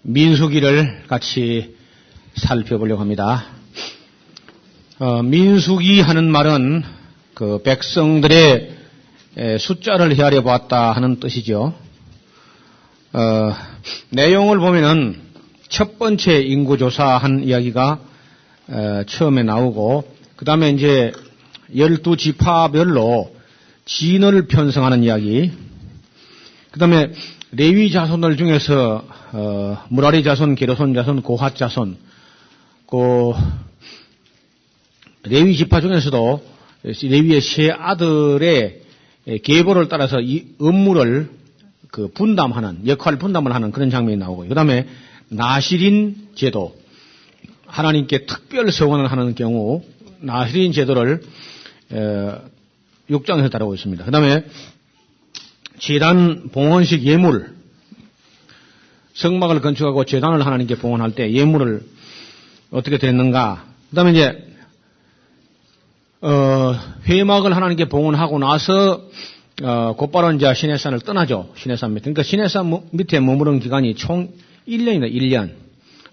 민수기를 같이 살펴보려고 합니다. 민수기 하는 말은 그 백성들의 숫자를 헤아려 보았다 하는 뜻이죠. 내용을 보면은 첫 번째 인구조사한 이야기가 처음에 나오고, 그 다음에 이제 12지파별로 진을 편성하는 이야기, 그 다음에 레위 자손들 중에서 무라리 자손, 게르손 자손, 고핫 자손, 그 레위 지파 중에서도 레위의 세 아들의 계보를 따라서 이 업무를 그 분담하는, 역할 분담을 하는 그런 장면이 나오고, 그 다음에 나시린 제도, 하나님께 특별 서원을 하는 경우 나시린 제도를 6장에서 다루고 있습니다. 그 다음에 제단 봉헌식 예물, 성막을 건축하고 제단을 하나님께 봉헌할 때 예물을 어떻게 드렸는가. 그 다음에 이제 회막을 하나님께 봉헌하고 나서 곧바로 이제 시내산을 떠나죠. 시내산 밑에. 그러니까 시내산 밑에 머무른 기간이 총 1년이다. 1년.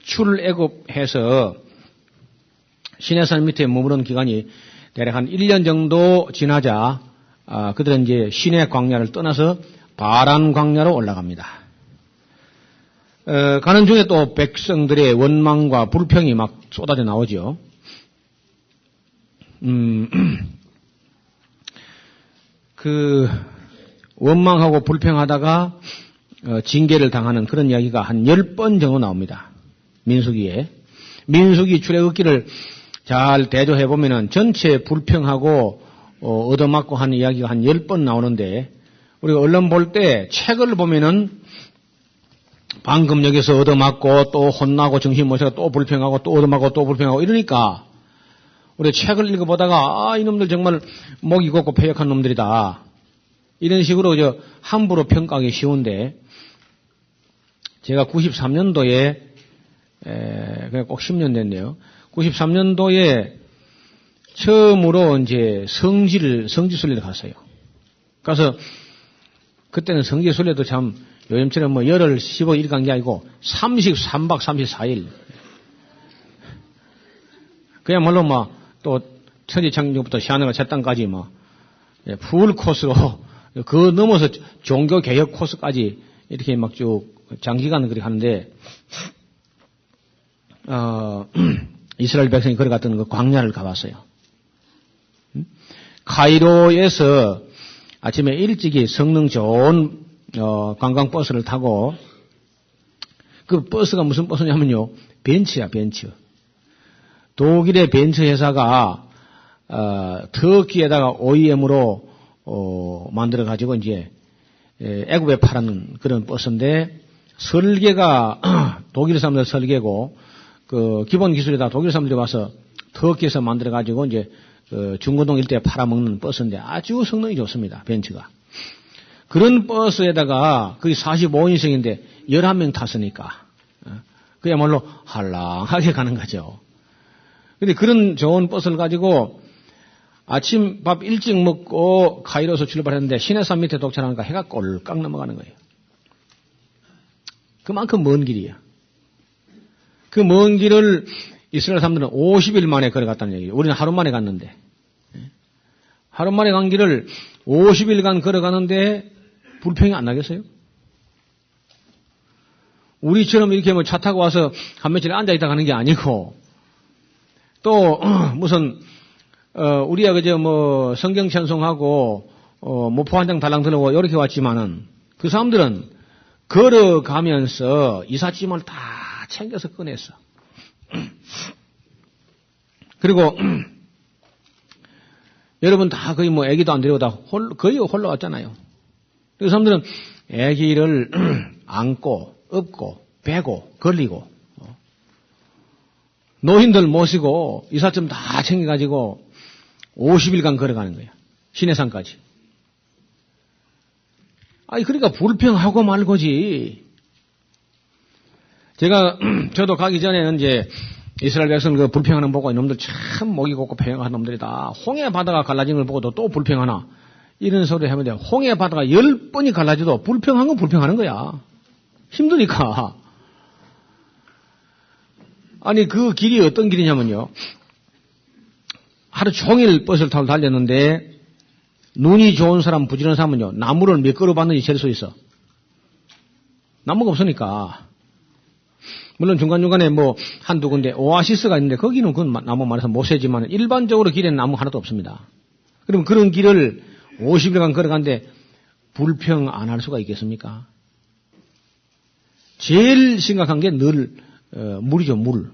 출애굽해서 시내산 밑에 머무른 기간이 대략 한 1년 정도 지나자 그들은 이제 시내 광야를 떠나서 바란 광야로 올라갑니다. 가는 중에 또 백성들의 원망과 불평이 막 쏟아져 나오죠. 그 원망하고 불평하다가 징계를 당하는 그런 이야기가 한 10번 정도 나옵니다. 민수기에. 민수기 출애굽기를 잘 대조해 보면은 전체 불평하고 얻어맞고 하는 이야기가 한 10번 나오는데, 우리가 언론 볼 때 책을 보면은 방금 여기서 얻어맞고 또 혼나고 정신 못 차리고 또 불평하고 또 얻어맞고 또 불평하고 이러니까 우리 책을 읽어보다가 이놈들 정말 목이 곱고 패역한 놈들이다. 이런 식으로 함부로 평가하기 쉬운데, 제가 93년도에 그냥 꼭 10년 됐네요. 93년도에 처음으로 이제 성지순례를 갔어요. 가서 그때는 성지순례도 참 요즘처럼 뭐 열흘 15일 간 게 아니고 33박 34일. 그야말로 막 또 천지창조부터 시한으로 제땅까지 뭐 풀 코스로 그 넘어서 종교 개혁 코스까지 이렇게 막 쭉 장기간 그렇게 하는데, 이스라엘 백성이 걸어갔던 그 광야를 가봤어요. 카이로에서 아침에 일찍이 성능 좋은 관광버스를 타고, 그 버스가 무슨 버스냐면요, 벤츠야, 벤츠. 독일의 벤츠 회사가 터키에다가 OEM으로 만들어가지고 이제 애굽에 파는 그런 버스인데, 설계가 독일 사람들 설계고, 그 기본 기술이 다 독일 사람들이 와서 터키에서 만들어가지고 이제 중고동 일대에 팔아먹는 버스인데 아주 성능이 좋습니다. 벤츠가. 그런 버스에다가 거의 45인승인데 11명 탔으니까 그야말로 한랑하게 가는 거죠. 근데 그런 좋은 버스를 가지고 아침 밥 일찍 먹고 카이로에서 출발했는데 시내산 밑에 도착하니까 해가 꼴깍 넘어가는 거예요. 그만큼 먼 길이야. 그 먼 길을 이스라엘 사람들은 50일 만에 걸어갔다는 얘기예요. 우리는 하루 만에 갔는데. 하루 만에 간 길을 50일간 걸어가는데 불평이 안 나겠어요? 우리처럼 이렇게 뭐 차 타고 와서 한 며칠 앉아있다 가는 게 아니고, 또 무슨 우리야 그저 뭐 성경 찬송하고 모포 한 장 달랑 들고 이렇게 왔지만은 그 사람들은 걸어가면서 이삿짐을 다 챙겨서 꺼냈어. 그리고 여러분 다 거의 뭐 아기도 안 데리고 다 거의 홀로 왔잖아요. 그 사람들은 아기를 안고 업고 베고 걸리고 노인들 모시고 이삿짐 다 챙겨가지고 50일간 걸어가는 거야. 시내산까지. 아니 그러니까 불평하고 말고지. 저도 가기 전에는 이제 이스라엘 백성 그 불평하는 거 보고 이놈들 참 목이 곱고 패역한 놈들이다. 홍해 바다가 갈라진 걸 보고도 또 불평하나. 이런 소리 하면 돼. 홍해 바다가 10번이 갈라져도 불평한 건 불평하는 거야. 힘드니까. 아니, 그 길이 어떤 길이냐면요. 하루 종일 버스를 타고 달렸는데, 눈이 좋은 사람, 부지런한 사람은요, 나무를 몇 그루 봤는지 셀 수 있어. 나무가 없으니까. 물론 중간중간에 뭐, 한두 군데 오아시스가 있는데, 거기는 그 나무 많아서 못 세지만, 일반적으로 길에는 나무 하나도 없습니다. 그럼 그런 길을 50일간 걸어가는데, 불평 안 할 수가 있겠습니까? 제일 심각한 게 늘, 물이죠, 물.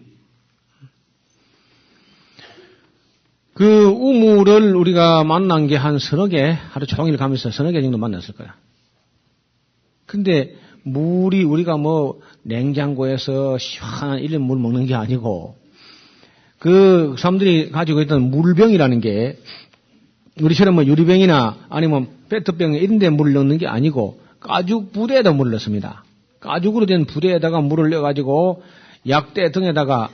그 우물을 우리가 만난 게 한 서너 개, 하루 종일 가면서 서너 개 정도 만났을 거야. 근데 물이 우리가 뭐 냉장고에서 시원한 이런 물 먹는 게 아니고, 그 사람들이 가지고 있던 물병이라는 게 우리처럼 뭐 유리병이나 아니면 페트병 이런 데 물을 넣는 게 아니고 가죽 부대에다 물을 넣습니다. 가죽으로 된 부대에다가 물을 넣어가지고 약대 등에다가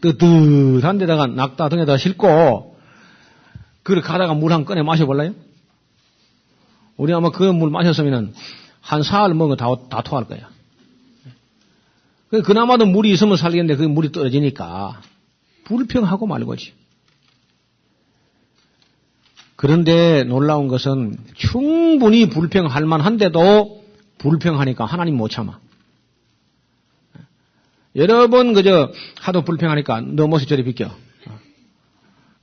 뜨뜻한 데다가 낙타 등에다가 싣고 그걸 가다가 물 한 꺼내 마셔볼래요? 우리 아마 그 물 마셨으면은 한 사흘 먹으면 다 토할 거야. 그나마도 물이 있으면 살겠는데 그 물이 떨어지니까 불평하고 말고지. 그런데 놀라운 것은 충분히 불평할 만한데도 불평하니까 하나님 못 참아. 여러 번 그저 하도 불평하니까 너 모습 저리 비켜.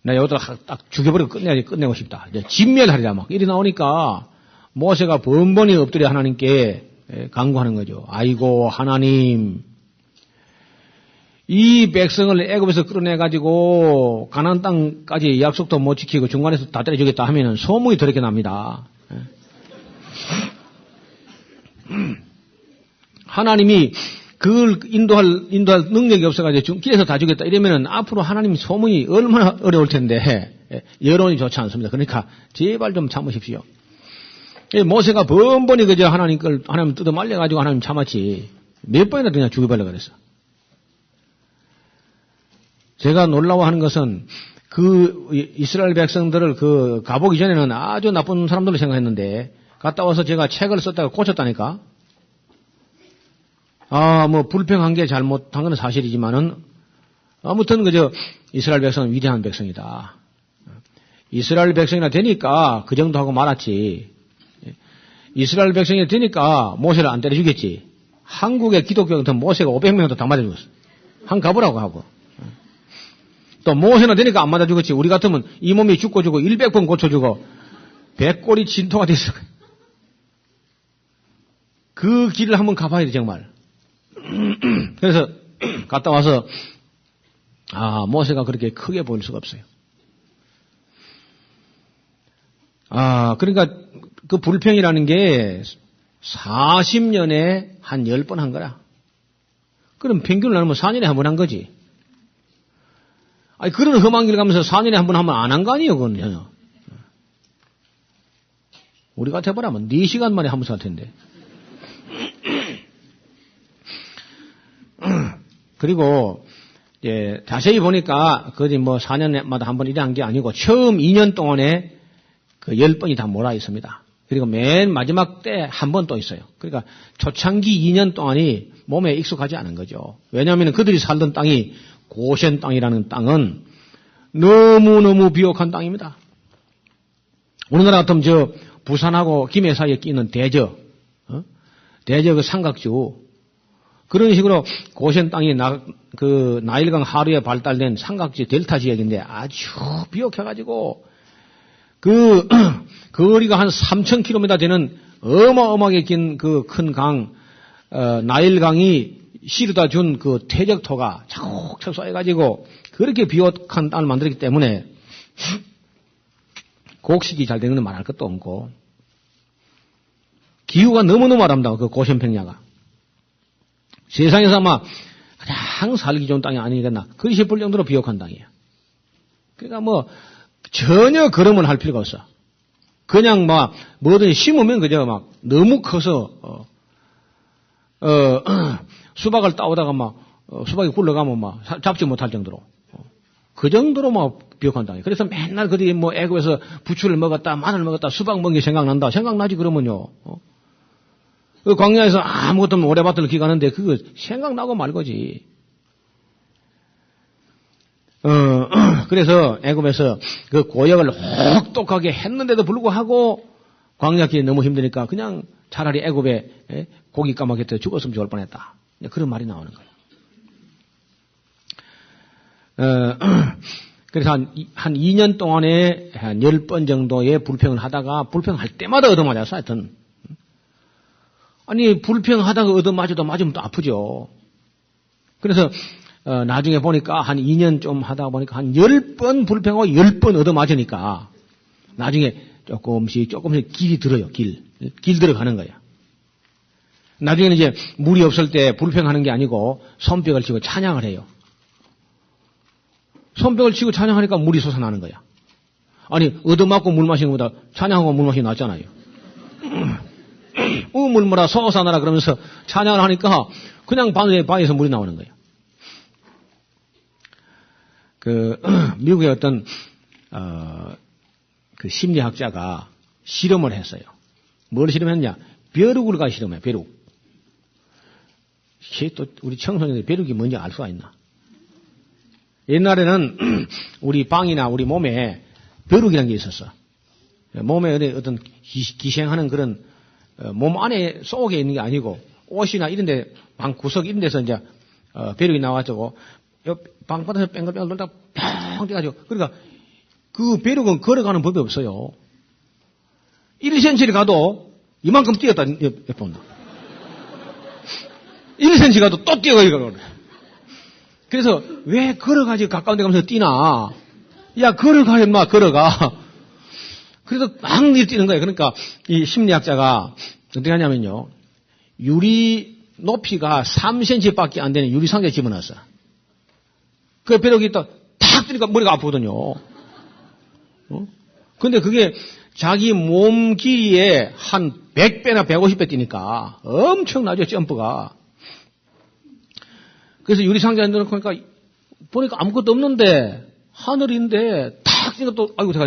나 여기다 딱 죽여버리고 끝내고 싶다. 이제 진멸하리라 막 이리 나오니까 모세가 번번이 엎드려 하나님께 간구하는 거죠. 아이고 하나님, 이 백성을 애굽에서 끌어내가지고 가나안 땅까지 약속도 못 지키고 중간에서 다 때려주겠다 하면은 소문이 더럽게 납니다. 하나님이 그걸 인도할 능력이 없어가지고 길에서 다 주겠다 이러면은 앞으로 하나님 소문이 얼마나 어려울 텐데 여론이 좋지 않습니다. 그러니까 제발 좀 참으십시오. 모세가 번번이 그저 하나님 뜯어 말려가지고 하나님 참았지 몇 번이나 그냥 죽여버려 그랬어. 제가 놀라워하는 것은 그 이스라엘 백성들을 그 가보기 전에는 아주 나쁜 사람들로 생각했는데 갔다 와서 제가 책을 썼다가 고쳤다니까. 뭐 불평한 게 잘못한 건 사실이지만은 아무튼 그저 이스라엘 백성은 위대한 백성이다. 이스라엘 백성이나 되니까 그 정도 하고 말았지. 이스라엘 백성이 되니까 모세를 안 때려주겠지. 한국의 기독교 같은 모세가 500명도 다 맞아 죽었어. 한 가보라고 하고. 또 모세나 되니까 안 맞아 죽었지. 우리 같으면 이 몸이 죽고 100번 고쳐주고 100골이 진토가 됐을 거야. 그 길을 한번 가봐야 돼 정말. 그래서 갔다 와서 모세가 그렇게 크게 보일 수가 없어요. 그러니까 그 불평이라는 게 40년에 한 10번 한 거라. 그럼 평균을 나누면 4년에 한 번 한 거지. 그런 험한 길 가면서 4년에 한 번 하면 안 한 거 아니에요, 그건 전혀. 우리 같아보라면 4시간 만에 한 번 살 텐데. 그리고, 자세히 보니까, 거기 뭐 4년마다 한 번 이래 한 게 아니고, 처음 2년 동안에 그 10번이 다 몰아 있습니다. 그리고 맨 마지막 때 한 번 또 있어요. 그러니까 초창기 2년 동안이 몸에 익숙하지 않은 거죠. 왜냐하면 그들이 살던 땅이 고센 땅이라는 땅은 너무너무 비옥한 땅입니다. 우리나라 같으면 부산하고 김해 사이에 끼는 대저 그 삼각주, 그런 식으로 고센 땅이 그 나일강 하류에 발달된 삼각지 델타 지역인데 아주 비옥해가지고 그 거리가 한 3,000km 되는 어마어마하게 긴 그 큰 강, 나일강이 실어다 준 그 퇴적토가 차곡차곡 쌓여가지고 그렇게 비옥한 땅을 만들었기 때문에 곡식이 잘 되는 건 말할 것도 없고 기후가 너무너무 아름다워. 그 고센 평야가 세상에서 아마 가장 살기 좋은 땅이 아니겠나 그리 싶을 정도로 비옥한 땅이야. 그러니까 뭐 전혀 걸음을 할 필요가 없어. 그냥 막 뭐든지 심으면 그저 막 너무 커서 수박을 따오다가 막 수박이 굴러가면 막 잡지 못할 정도로 그 정도로 막 비옥한 땅이에요. 그래서 맨날 그들이 뭐 애굽에서 부추를 먹었다, 마늘 먹었다, 수박 먹은 게 생각난다. 생각나지 그러면요. 그 광야에서 아무것도 없는 오래밭을 기가는데 그거 생각나고 말거지. 그래서 애굽에서 그 고역을 혹독하게 했는데도 불구하고 광야길이 너무 힘드니까 그냥 차라리 애굽에 고기 까마귀 때 죽었으면 좋을 뻔했다. 그런 말이 나오는 거예요. 그래서 한 2년 동안에 한 10번 정도의 불평을 하다가 불평할 때마다 얻어맞았어, 하여튼. 아니, 불평하다가 얻어맞아도 맞으면 또 아프죠. 그래서, 나중에 보니까 한 2년 좀 하다 보니까 한 10번 불평하고 10번 얻어맞으니까 나중에 조금씩 길이 들어요, 길 들어가는 거야. 나중에는 이제 물이 없을 때 불평하는 게 아니고 손뼉을 치고 찬양을 해요. 손뼉을 치고 찬양하니까 물이 솟아나는 거야. 아니, 얻어맞고 물 마시는 것보다 찬양하고 물 마시는 게 낫잖아요. 물물아 솟아나라 그러면서 찬양을 하니까 그냥 방에서 물이 나오는 거예요. 미국의 어떤, 그 심리학자가 실험을 했어요. 뭘 실험했냐? 벼룩을 가 실험해, 벼룩. 또 우리 청소년들이 벼룩이 뭔지 알 수가 있나? 옛날에는 우리 방이나 우리 몸에 벼룩이라는 게 있었어. 몸에 어떤 기생하는 그런 몸 안에 속에 있는 게 아니고 옷이나 이런 데 방 구석 이런 데서 이제 벼룩이 나와가지고 방바닥에서 뺑글뺑글 놀다 팡 뛰어가지고 그러니까 그 벼룩은 걸어가는 법이 없어요. 1cm를 가도 이만큼 뛰었다 옆에 본다. 1cm 가도 또 뛰어가니까 그래서 왜 걸어가지 가까운 데 가면서 뛰나? 야, 걸어가, 임마, 걸어가. 그래서 막 뛰는 거예요. 그러니까 이 심리학자가 어떻게 하냐면요. 유리 높이가 3cm 밖에 안 되는 유리 상자에 집어넣었어. 그 벼룩이 또 탁 뛰니까 머리가 아프거든요. 근데 그게 자기 몸 길이에 한 100배나 150배 뛰니까 엄청나죠, 점프가. 그래서 유리 상자에 넣으니까 보니까 아무것도 없는데 하늘인데 탁 뛰니까 또 아이고 제가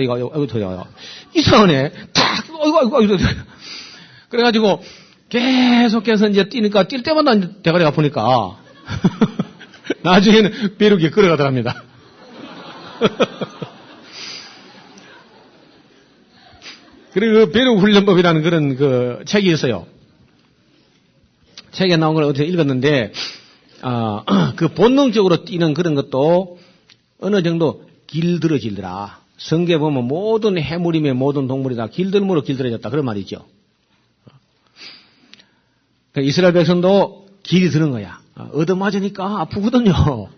이상하네. 탁 아이고 그래가지고 계속해서 이제 뛰니까 뛸 때마다 이제 대가리가 아프니까 나중에는 벼룩이 걸어가더랍니다. 그리고 그 벼룩 훈련법이라는 그런 그 책이 있어요. 책에 나온 걸 어떻게 읽었는데 그 본능적으로 뛰는 그런 것도 어느 정도 길들어지더라. 성경에 보면 모든 해물이며 모든 동물이 다 길들므로 길들어졌다. 그런 말이 있죠. 그러니까 이스라엘 백성도 길이 드는 거야. 얻어맞으니까 아프거든요.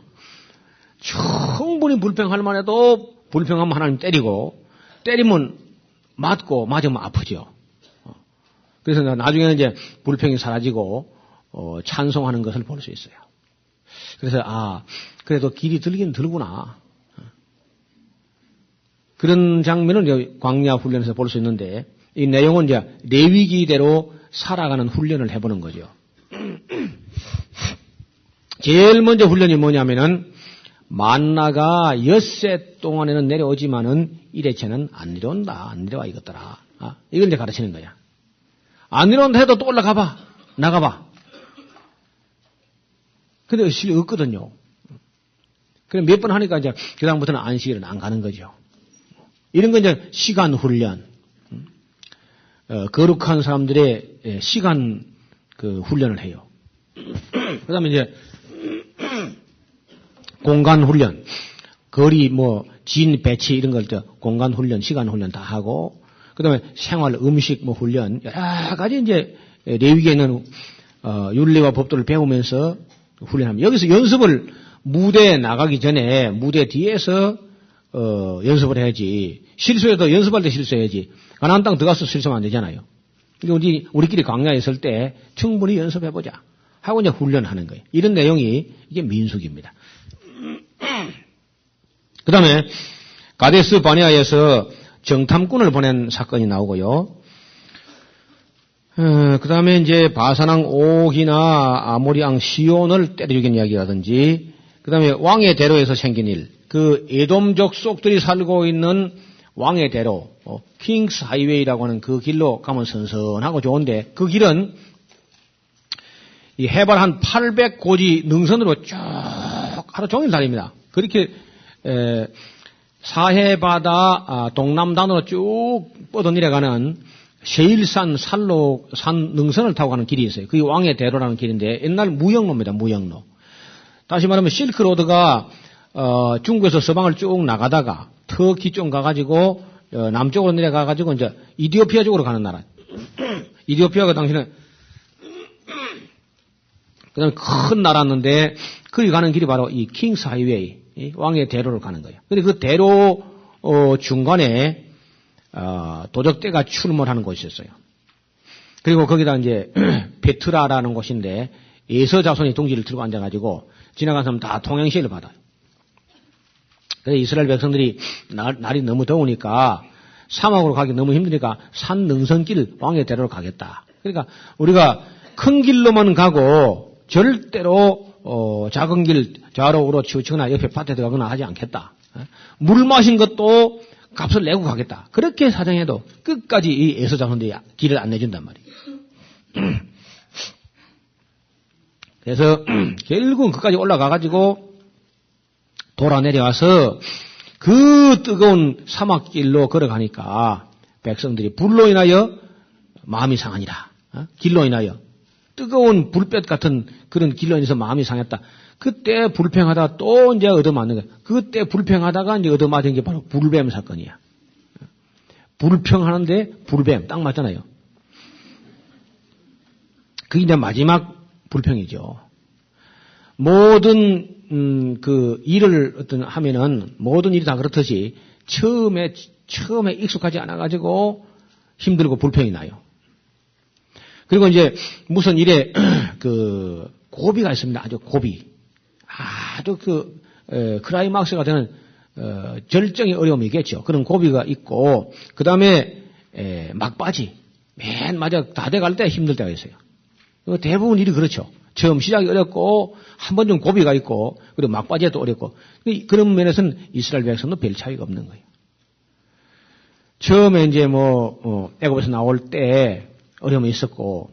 충분히 불평할 만해도 불평하면 하나님 때리고 때리면 맞고 맞으면 아프죠. 그래서 나중에는 이제 불평이 사라지고 찬송하는 것을 볼 수 있어요. 그래서 그래도 길이 들긴 들구나. 그런 장면을 광야 훈련에서 볼 수 있는데 이 내용은 이제 레위기대로 살아가는 훈련을 해보는 거죠. 제일 먼저 훈련이 뭐냐면은 만나가 엿새 동안에는 내려오지만은 일회체는 안 내려온다. 안 내려와 이것더라. 이걸 이제 가르치는 거야. 안 내려온다 해도 또 올라가봐. 나가봐. 근데 실이 없거든요. 그래 몇 번 하니까 이제 그다음부터는 안식일은 안 가는 거죠. 이런 건 이제 시간 훈련. 거룩한 사람들의 시간 그 훈련을 해요. 그다음에 이제 공간 훈련, 거리 진 배치 이런 걸 공간 훈련, 시간 훈련 다 하고, 그다음에 생활 음식 훈련 여러 가지 이제 레위기에 있는 윤리와 법도를 배우면서 훈련합니다. 여기서 연습을 무대에 나가기 전에 무대 뒤에서 연습을 해야지. 실수해도 연습할 때 실수해야지. 가나안 땅 들어가서 실수하면 안 되잖아요. 우리끼리 광야에 있을 때 충분히 연습해보자 하고 이제 훈련하는 거예요. 이런 내용이 이게 민수기입니다. 그 다음에 가데스 바네아에서 정탐꾼을 보낸 사건이 나오고요. 그 다음에 이제 바산왕 옥이나 아모리 왕 시온을 때려 죽인 이야기라든지, 그 다음에 왕의 대로에서 생긴 일, 그 에돔족 속들이 살고 있는 왕의 대로, 킹스 하이웨이라고 하는 그 길로 가면 선선하고 좋은데, 그 길은 이 해발 한 800고지 능선으로 쭉 하루 종일 달립니다. 그렇게 사해바다 동남단으로 쭉 뻗어 내려가는 세일산 산 능선을 타고 가는 길이 있어요. 그게 왕의 대로라는 길인데 옛날 무역로입니다. 무역로. 다시 말하면 실크로드가 중국에서 서방을 쭉 나가다가 터키 쪽 가가지고 남쪽으로 내려가가지고 이제 이디오피아 쪽으로 가는 나라. 이디오피아가 당시는 그다음에 큰 나라였는데 거기 가는 길이 바로 이 킹스 하이웨이, 왕의 대로를 가는 거예요. 근데 그 대로 중간에 도적대가 출몰하는 곳이 있었어요. 그리고 거기다 이제 베트라라는 곳인데 에서 자손이 둥지를 들고 앉아가지고 지나간 사람 다 통행시를 받아요. 그래서 이스라엘 백성들이 날이 너무 더우니까 사막으로 가기 너무 힘드니까 산 능선길 왕의 대로를 가겠다. 그러니까 우리가 큰 길로만 가고 절대로 작은 길 좌로 우로 치우치거나 옆에 밭에 들어가거나 하지 않겠다. 물 마신 것도 값을 내고 가겠다. 그렇게 사정해도 끝까지 이 에서 자손들이 길을 안 내준단 말이에요. 그래서 결국은 그까지 올라가가지고 돌아 내려와서 그 뜨거운 사막길로 걸어가니까 백성들이 불로 인하여 마음이 상하니라. 길로 인하여 뜨거운 불볕 같은 그런 길로 인해서 마음이 상했다. 그때 불평하다가 또 이제 얻어맞는 거야. 그때 불평하다가 이제 얻어맞은 게 바로 불뱀 사건이야. 불평하는데 불뱀 딱 맞잖아요. 그게 이제 마지막 불평이죠. 모든 그 일을 어떤 하면은 모든 일이 다 그렇듯이 처음에 익숙하지 않아 가지고 힘들고 불평이 나요. 그리고 이제 무슨 일에 그 고비가 있습니다. 아주 고비. 아주 그 클라이막스가 되는 절정의 어려움이겠죠. 그런 고비가 있고 그다음에 막바지. 맨 마지막 다 돼갈 때 힘들 때가 있어요. 대부분 일이 그렇죠. 처음 시작이 어렵고 한 번 좀 고비가 있고 그리고 막바지에 또 어렵고 그런 면에서는 이스라엘 백성도 별 차이가 없는 거예요. 처음에 이제 애굽에서 나올 때 어려움이 있었고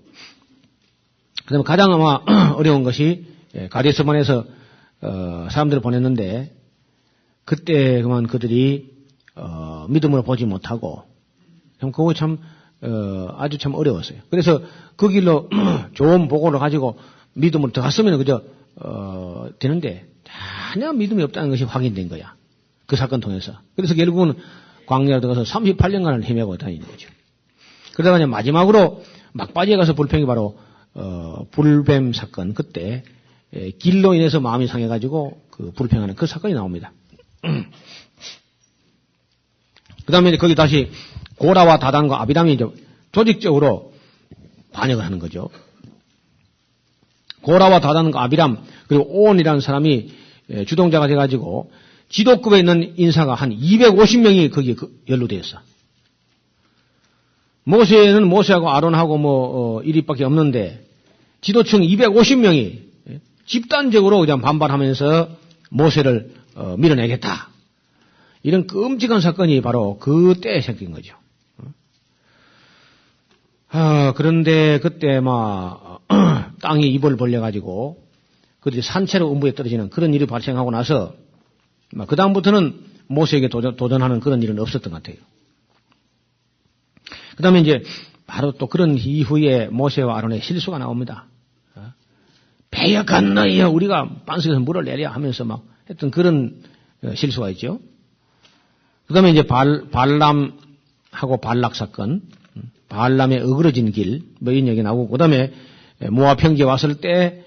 그다음에 가장 아마 어려운 것이 가데스반에서 사람들을 보냈는데 그때 그만 그들이 믿음으로 보지 못하고 그거 참 아주 참 어려웠어요. 그래서 그 길로 좋은 보고를 가지고 믿음으로 들어갔으면 그저 되는데 전혀 믿음이 없다는 것이 확인된 거야. 그 사건 통해서. 그래서 결국은 광야로 들어가서 38년간을 헤매고 다니는 거죠. 그러다가 이제 마지막으로 막바지에 가서 불평이 바로 불뱀 사건. 그때 길로 인해서 마음이 상해가지고 그 불평하는 그 사건이 나옵니다. 그 다음에 거기 다시 고라와 다단과 아비람이 이제 조직적으로 반역을 하는 거죠. 고라와 다단과 아비람 그리고 오온이라는 사람이 주동자가 돼가지고 지도급에 있는 인사가 한 250명이 거기에 연루되어 있어. 모세는 모세하고 아론하고 이리밖에 없는데 지도층 250명이 집단적으로 그냥 반발하면서 모세를 밀어내겠다. 이런 끔찍한 사건이 바로 그때에 생긴 거죠. 그런데 그때 땅이 입을 벌려가지고 그들이 산채로 음부에 떨어지는 그런 일이 발생하고 나서 그 다음부터는 모세에게 도전하는 그런 일은 없었던 것 같아요. 그 다음에 이제 바로 또 그런 이후에 모세와 아론의 실수가 나옵니다. 배역한 너희여 우리가 반석에서 물을 내려 하면서 막 했던 그런 실수가 있죠. 그 다음에 이제 발람하고 발락 사건, 발람의 어그러진 길, 이런 얘기 나오고, 그 다음에 모압 평지에 왔을 때,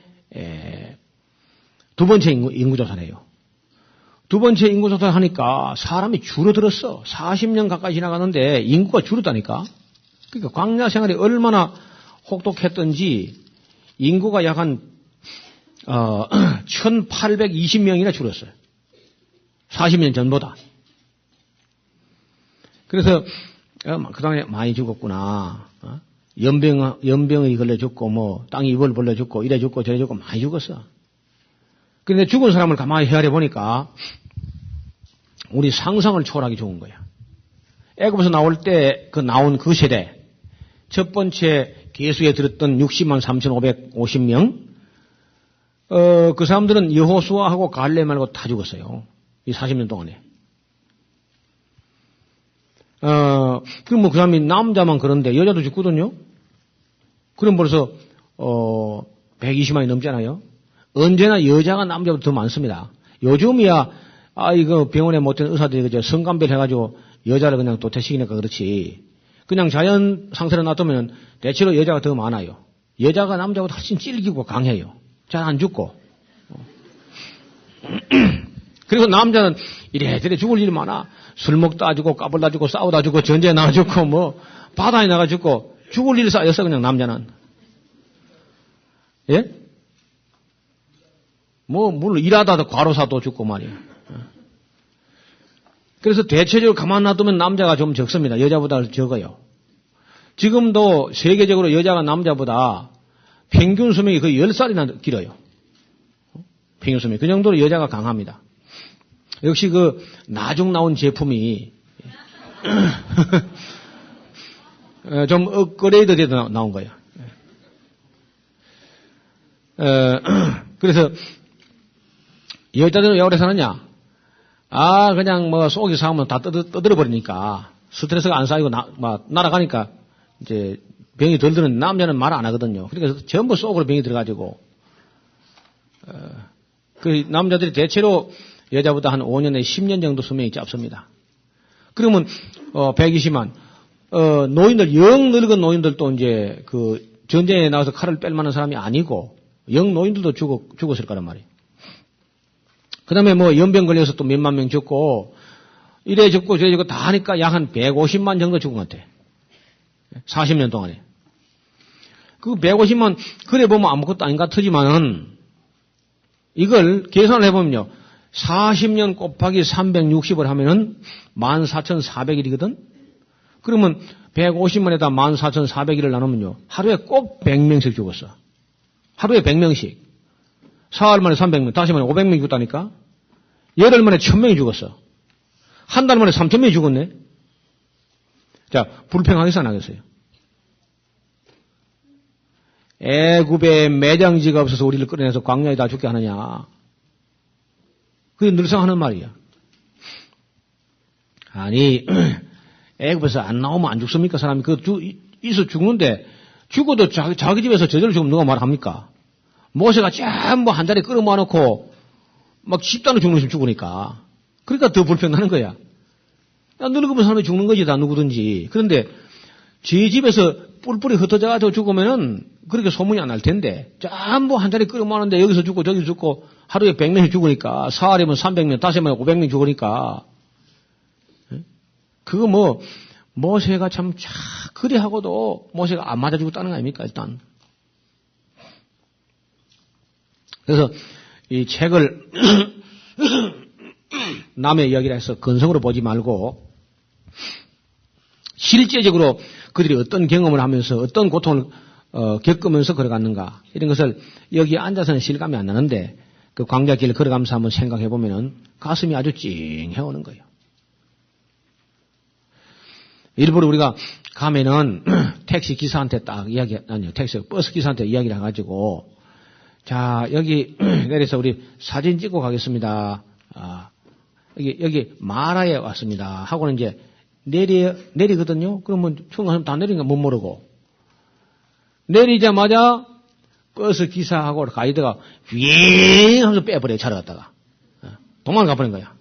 두 번째 인구조사를 해요. 두 번째 인구조사를 하니까 사람이 줄어들었어. 40년 가까이 지나가는데 인구가 줄었다니까. 그러니까 광야 생활이 얼마나 혹독했던지 인구가 약 한 1820명이나 줄었어요. 40년 전보다. 그래서 그동안에 많이 죽었구나. 연병이 걸려 죽고 땅이 입을 벌려 죽고 이래 죽고 저래 죽고 많이 죽었어. 그런데 죽은 사람을 가만히 헤아려 보니까 우리 상상을 초월하기 좋은 거야. 애굽에서 나올 때 나온 그 세대 첫 번째 계수에 들었던 60만 3,550명 그 사람들은 여호수아하고 갈렙 말고 다 죽었어요. 이 40년 동안에. 그럼 뭐 그 사람이 남자만 그런데 여자도 죽거든요? 그럼 벌써, 120만이 넘잖아요? 언제나 여자가 남자보다 더 많습니다. 요즘이야, 이거 병원에 못된 의사들이 그저 성감별 해가지고 여자를 그냥 도태시키니까 그렇지. 그냥 자연 상태로 놔두면 대체로 여자가 더 많아요. 여자가 남자보다 훨씬 찔기고 강해요. 잘 안 죽고. 그리고 남자는 이래저래 죽을 일이 많아. 술 먹다 죽고, 까불다 죽고, 싸우다 죽고, 전쟁에 나가 죽고, 뭐, 바다에 나가 죽고, 죽을 일이 쌓였어, 그냥 남자는. 예? 뭐, 물론 일하다도 과로사도 죽고 말이에요. 그래서 대체적으로 가만 놔두면 남자가 좀 적습니다. 여자보다 적어요. 지금도 세계적으로 여자가 남자보다 평균 수명이 거의 10살이나 길어요. 평균 수명이. 그 정도로 여자가 강합니다. 역시 그 나중 나온 제품이 좀 업그레이드 돼서 나온 거예요. 그래서 여자들은 왜 오래 사느냐? 그냥 뭐 속이 상하면 다 떠들어 버리니까 스트레스가 안 쌓이고 날아가니까 이제 병이 덜 드는 남자는 말 안 하거든요. 그러니까 전부 속으로 병이 들어가지고 그 남자들이 대체로 여자보다 한 5년에 10년 정도 수명이 짧습니다. 그러면 120만 노인들 영 늙은 노인들도 이제 그 전쟁에 나가서 칼을 뺄 만한 사람이 아니고 영 노인들도 죽었을 거란 말이에요. 그 다음에 뭐 연병 걸려서 또 몇만 명 죽고 이래 죽고 저래 죽고 다 하니까 약 한 150만 정도 죽은 것 같아. 40년 동안에. 그 150만 그래 보면 아무것도 아닌 것 같지만은 이걸 계산을 해보면요. 40년 곱하기 360을 하면은 14,400일이거든? 그러면 150만에다 14,400일을 나누면요. 하루에 꼭 100명씩 죽었어. 하루에 100명씩. 사흘 만에 300명, 다시 만에 500명이 죽었다니까? 열흘 만에 1000명이 죽었어. 한 달 만에 3000명이 죽었네? 자, 불평하겠어, 안 하겠어요? 애굽에 매장지가 없어서 우리를 끌어내서 광야에 다 죽게 하느냐? 그게 늘상 하는 말이야. 아니, 애굽에서 안 나오면 안 죽습니까? 사람이 있어 죽는데, 죽어도 자기 집에서 저절로 죽으면 누가 말합니까? 모세가 전부 한 자리에 끌어 모아놓고, 막 집단으로 죽는 심 죽으니까. 그러니까 더 불평나는 거야. 늙으면 사람이 죽는 거지, 다 누구든지. 그런데, 제 집에서 뿔뿔이 흩어져가지고 죽으면은, 그렇게 소문이 안 날 텐데, 전부 한 자리에 끌어 모았는데, 여기서 죽고, 저기서 죽고, 하루에 100명이 죽으니까, 사흘이면 300명, 다시 하면 500명 죽으니까, 그거 뭐, 모세가 참, 그리 하고도 모세가 안 맞아 죽었다는 거 아닙니까, 일단. 그래서 이 책을 남의 이야기라 해서 근성으로 보지 말고 실제적으로 그들이 어떤 경험을 하면서 어떤 고통을 겪으면서 걸어갔는가 이런 것을 여기 앉아서는 실감이 안 나는데 그 광야길을 걸어가면서 한번 생각해 보면은 가슴이 아주 찡해 오는 거예요. 일부러 우리가 가면은 택시 기사한테 버스 기사한테 이야기를 해가지고 자, 여기 내려서 우리 사진 찍고 가겠습니다. 여기 마라에 왔습니다. 하고는 이제 내리거든요. 그러면 중간에 다 내린 거 못 모르고. 내리자마자 버스 기사하고 가이드가 윙 하면서 빼버려요. 차를 갖다가. 도망가 버린 거야.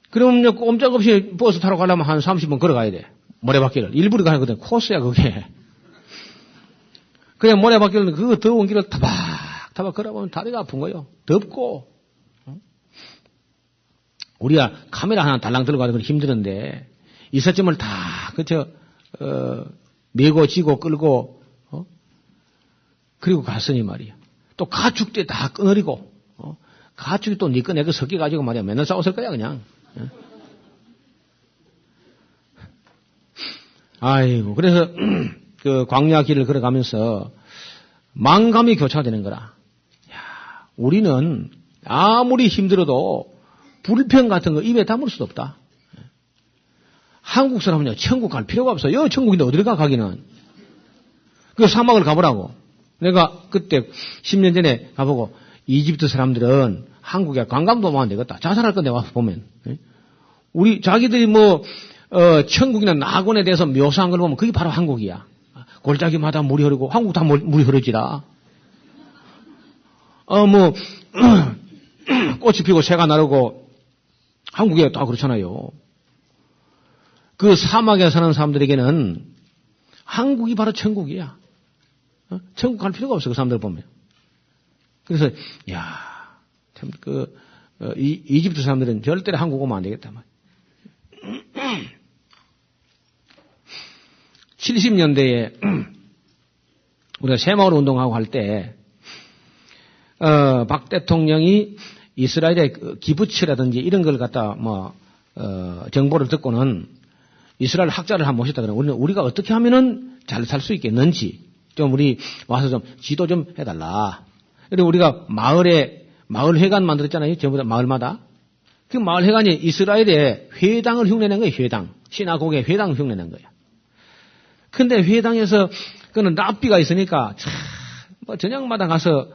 그러면 꼼짝없이 버스 타러 가려면 한 30분 걸어가야 돼. 모래바퀴를. 일부러 가는 거든. 코스야, 그게. 그냥 모래바퀴를 그 더운 길을 타박 걸어보면 다리가 아픈 거예요. 덥고. 우리가 카메라 하나 달랑 들고 가는 건 힘드는데 이삿짐을 다 메고 지고 끌고 그리고 갔으니 말이야. 또 가축대 다 끊어리고 가축이 또 니 거 내 거 섞여가지고 말이야. 맨날 싸웠을 거야 그냥. 아이고 그래서 그 광야 길을 걸어가면서 망감이 교차되는 거라. 야, 우리는 아무리 힘들어도 불평 같은 거 입에 담을 수도 없다. 한국 사람은요, 천국 갈 필요가 없어요. 천국인데 어디를 가기는. 그 사막을 가보라고. 내가 그때 10년 전에 가보고 이집트 사람들은 한국에 관광도 오면 안 되겠다. 자살할 건데 와서 보면. 우리 자기들이 천국이나 낙원에 대해서 묘사한 걸 보면 그게 바로 한국이야. 골짜기마다 물이 흐르고 한국 다 물이 흐르지라. 꽃이 피고 새가 나르고 한국에 다 그렇잖아요. 그 사막에 사는 사람들에게는 한국이 바로 천국이야. 천국 갈 필요가 없어, 그 사람들 보면. 그래서, 참, 이집트 사람들은 절대로 한국 오면 안 되겠다, 말. 70년대에 우리가 새마을 운동하고 할 때, 박 대통령이 이스라엘의 기부치라든지 이런 걸 갖다 정보를 듣고는 이스라엘 학자를 한번 모셨다 그러면 우리가 어떻게 하면은 잘 살 수 있겠는지 좀 우리 와서 좀 지도 좀 해달라. 그리고 우리가 마을 회관 만들었잖아요. 전부 다 마을마다. 그 마을 회관이 이스라엘의 회당을 흉내낸 거예요. 회당. 시나고게 회당을 흉내낸 거예요. 근데 회당에서 그는 랍비가 있으니까 저녁마다 가서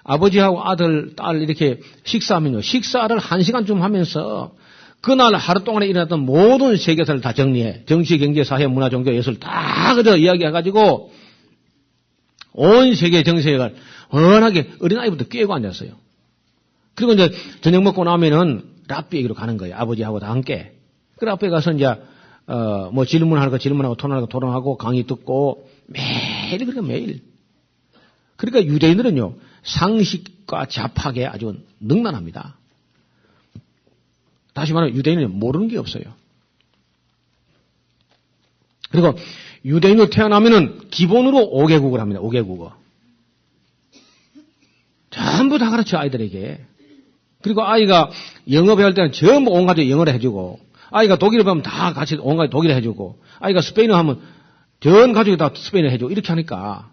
아버지하고 아들, 딸 이렇게 식사하면요. 식사를 1시간쯤 하면서 그날 하루 동안에 일어났던 모든 세계사를 다 정리해. 정치, 경제, 사회, 문화, 종교, 예술 다 그저 이야기해가지고 온 세계 정세를 워낙에 어린아이부터 꿰고 앉았어요. 그리고 이제 저녁 먹고 나면은 랍비에게로 가는 거예요. 아버지하고 다 함께. 그 랍비에 가서 이제 질문할 거 질문하고 토론할 거 토론하고 강의 듣고 매일 그러니까 매일. 그러니까 유대인들은요. 상식과 잡학에 아주 능란합니다. 다시 말하면 유대인은 모르는 게 없어요. 그리고 유대인으로 태어나면은 기본으로 5개국을 합니다. 5개국어. 전부 다 가르쳐 아이들에게. 그리고 아이가 영어 배울 때는 전부 온 가족이 영어를 해주고 아이가 독일어 배우면 다 같이 온 가족이 독일어 해주고 아이가 스페인어 하면 전 가족이 다 스페인어 해주고 이렇게 하니까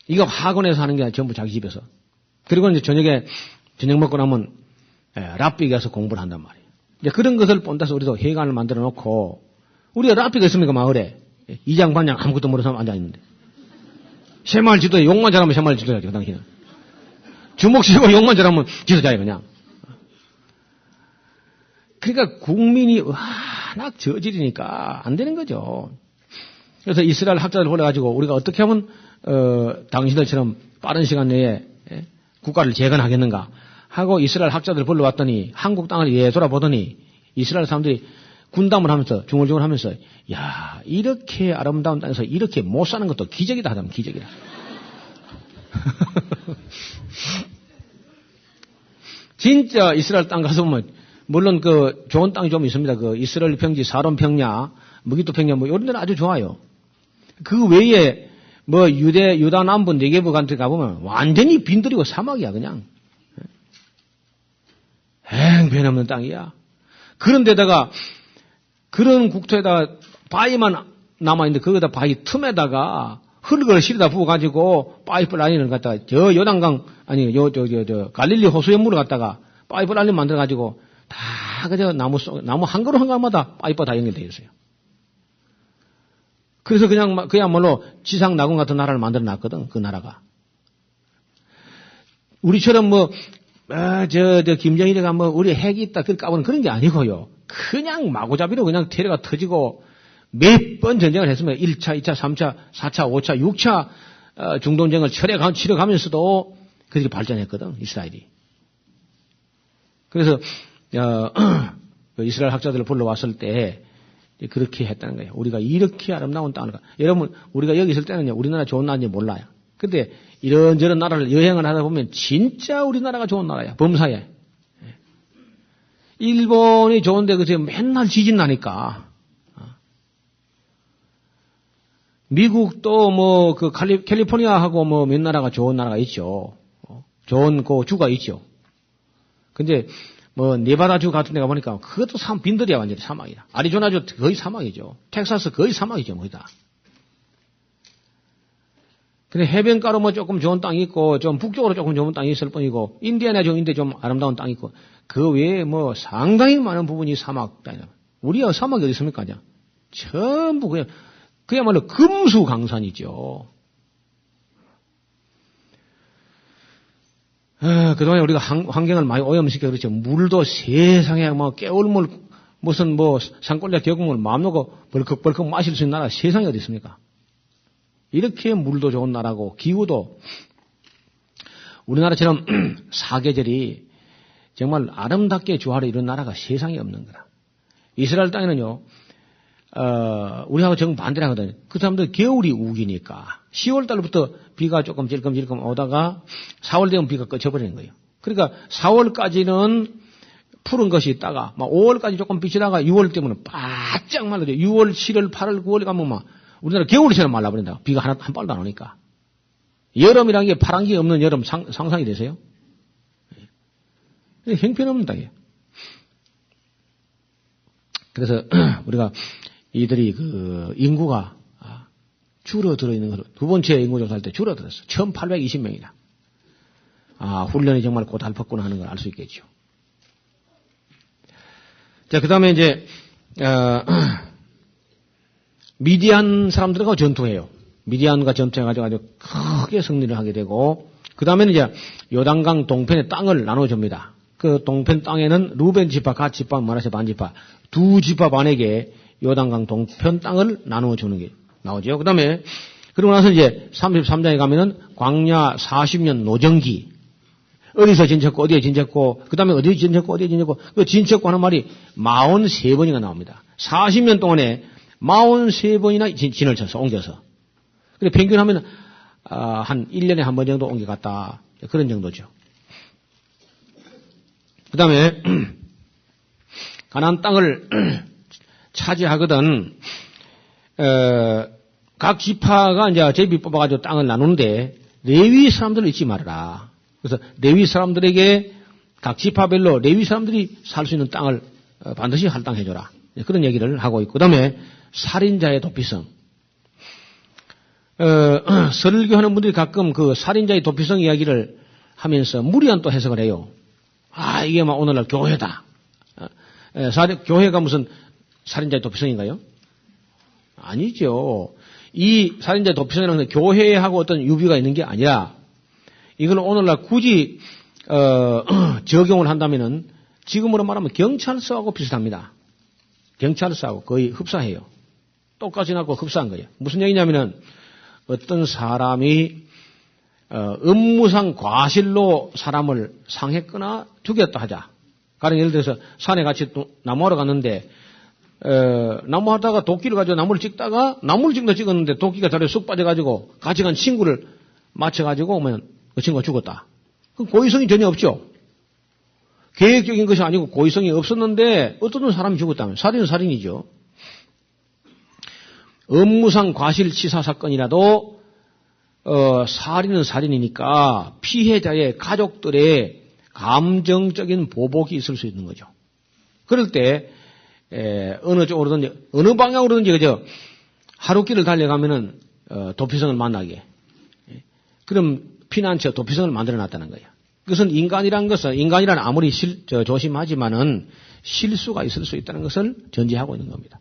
이거 학원에서 하는 게 아니라 전부 자기 집에서. 그리고 이제 저녁 먹고 나면 랍비에 가서 공부를 한단 말이에요. 이제 그런 것을 본다서 우리도 회관을 만들어 놓고 우리가 랍비가 있습니까 마을에. 이장 반장 아무것도 모르는 사람 앉아있는데. 새마을 지도에 욕만 잘하면 새마을 지도자지 그 당시는. 주먹 쥐고 욕만 잘하면 지도자예요 그냥. 그러니까 국민이 워낙 저질이니까 안 되는 거죠. 그래서 이스라엘 학자들 불러가지고 우리가 어떻게 하면 당신들처럼 빠른 시간 내에 국가를 재건하겠는가 하고 이스라엘 학자들 불러왔더니 한국 땅을 돌아보더니 이스라엘 사람들이 군담을 하면서 중얼중얼 하면서 야 이렇게 아름다운 땅에서 이렇게 못 사는 것도 기적이다 하다면 기적이다. 진짜 이스라엘 땅 가서 보면 물론 그 좋은 땅이 좀 있습니다. 그 이스라엘 평지 사론 평야 무기토 평야 이런 데는 아주 좋아요. 그 외에 유다 남부 네게브한테 가보면 완전히 빈들이고 사막이야 그냥. 행편없는 땅이야. 그런 데다가 그런 국토에다가 바위만 남아있는데 거기다 바위 틈에다가 흙을 실어다 부어가지고 파이프 라인을 갖다가 저 요단강 아니 갈릴리 호수의 물을 갖다가 파이프 라인 만들어가지고 다 그저 나무 한 그루 한 그루마다 파이프가 다 연결되어 있어요. 그래서 그야말로 지상 낙원 같은 나라를 만들어 놨거든, 그 나라가. 우리처럼 김정일이가 우리 핵이 있다, 그걸 까보는 그런 게 아니고요. 그냥 마구잡이로 그냥 테러가 터지고 몇 번 전쟁을 했으면 1차, 2차, 3차, 4차, 5차, 6차 중동전쟁을 치러가면서도 그렇게 발전했거든, 이스라엘이. 그래서 이스라엘 학자들을 불러왔을 때 그렇게 했다는 거예요. 우리가 이렇게 아름다운 땅을 여러분 우리가 여기 있을 때는 우리나라 좋은 나라인지 몰라요. 근데 이런저런 나라를 여행을 하다 보면 진짜 우리나라가 좋은 나라야. 범사에. 일본이 좋은데 그저 맨날 지진 나니까. 미국도 캘리포니아하고 몇 나라가 좋은 나라가 있죠. 좋은 주가 있죠. 근데 네바다주 같은 데 가보니까 그것도 빈들이야 완전히 사막이야. 아리조나주 거의 사막이죠. 텍사스 거의 사막이죠 거의 다. 근데 해변가로 조금 좋은 땅이 있고 좀 북쪽으로 조금 좋은 땅이 있을 뿐이고 인디애나 주인데 좀 아름다운 땅이 있고 그 외에 상당히 많은 부분이 사막 땅이야. 우리가 사막이 어디 있습니까? 전부 그야말로 금수강산이죠. 그동안에 우리가 환경을 많이 오염시켜 그렇죠. 물도 세상에 뭐 깨울물, 무슨 뭐 산골리아 계곡물 마음 놓고 벌컥벌컥 마실 수 있는 나라 세상에 어디 있습니까? 이렇게 물도 좋은 나라고 기후도 우리나라처럼 사계절이 정말 아름답게 조화를 이룬 나라가 세상에 없는 거라. 이스라엘 땅에는요, 우리하고 정반대로 하거든요. 그 사람들 겨울이 우기니까 10월 달부터 비가 조금 질끔질끔 오다가 4월 되면 비가 꺼져버리는 거예요. 그러니까 4월까지는 푸른 것이 있다가 막 5월까지 조금 비치다가 6월 되면 바짝 말라져요. 6월, 7월, 8월, 9월 가면 막 우리나라 겨울처럼 말라버린다. 비가 한 발도 안 오니까. 여름이라는 게 파란 게 없는 여름 상상이 되세요? 형편없는 땅이에요. 그래서 우리가 이들이 그 인구가 줄어들어 있는 것으로 두 번째 인구조사할 때 줄어들었어. 1820명이나. 훈련이 정말 고달팠구나 하는 걸 알 수 있겠죠. 자, 그 다음에 이제, 미디안 사람들과 전투해요. 미디안과 전투해가지고 아주 크게 승리를 하게 되고, 그 다음에는 이제 요단강 동편의 땅을 나눠줍니다. 그 동편 땅에는 루벤 지파, 갓 지파, 마나세 반 지파, 두 지파 반에게 요단강 동편 땅을 나눠주는 게 나오죠. 그 다음에, 그러고 나서 이제 33장에 가면은 광야 40년 노정기, 어디서 진쳤고, 어디에 진쳤고, 그 다음에 어디에 진쳤고, 어디에 진쳤고, 그 진쳤고 하는 말이 43번이나 나옵니다. 40년 동안에 43번이나 진을 쳤어, 옮겨서. 그래, 평균 하면, 한 1년에 한 번 정도 옮겨갔다. 그런 정도죠. 그 다음에, 가나안 땅을 차지하거든, 각 지파가 이제 제비 뽑아가지고 땅을 나누는데, 레위 사람들을 잊지 말아라. 그래서 레위 사람들에게 각 지파별로 레위 사람들이 살 수 있는 땅을 반드시 할당해줘라. 그런 얘기를 하고 있고, 그 다음에 살인자의 도피성. 설교하는 분들이 가끔 그 살인자의 도피성 이야기를 하면서 무리한 또 해석을 해요. 이게 막 오늘날 교회다. 교회가 무슨 살인자의 도피성인가요? 아니죠. 이 살인자의 도피성이라는 건 교회하고 어떤 유비가 있는 게 아니라 이걸 오늘날 굳이 적용을 한다면은 지금으로 말하면 경찰서하고 비슷합니다. 경찰서하고 거의 흡사해요. 똑같이 나고 흡사한 거예요. 무슨 얘기냐면은 어떤 사람이 업무상 과실로 사람을 상했거나 죽였다 하자. 가령 예를 들어서 산에 같이 나무하러 갔는데 나무하다가 도끼를 가지고 나무를 찍다가 나무를 찍었는데 도끼가 다리에 쑥 빠져가지고 같이 간 친구를 맞춰가지고 오면 그 친구가 죽었다. 그럼 고의성이 전혀 없죠. 계획적인 것이 아니고 고의성이 없었는데 어떤 사람이 죽었다면 살인은 살인이죠. 업무상 과실치사 사건이라도 살인은 살인이니까 피해자의 가족들의 감정적인 보복이 있을 수 있는 거죠. 그럴 때 어느 쪽으로든지 어느 방향으로든지 그저 하루길을 달려가면은 도피성을 만나게. 그럼 피난처 도피성을 만들어놨다는 거예요. 그것은 인간이라는 아무리 조심하지만은 실수가 있을 수 있다는 것을 전제하고 있는 겁니다.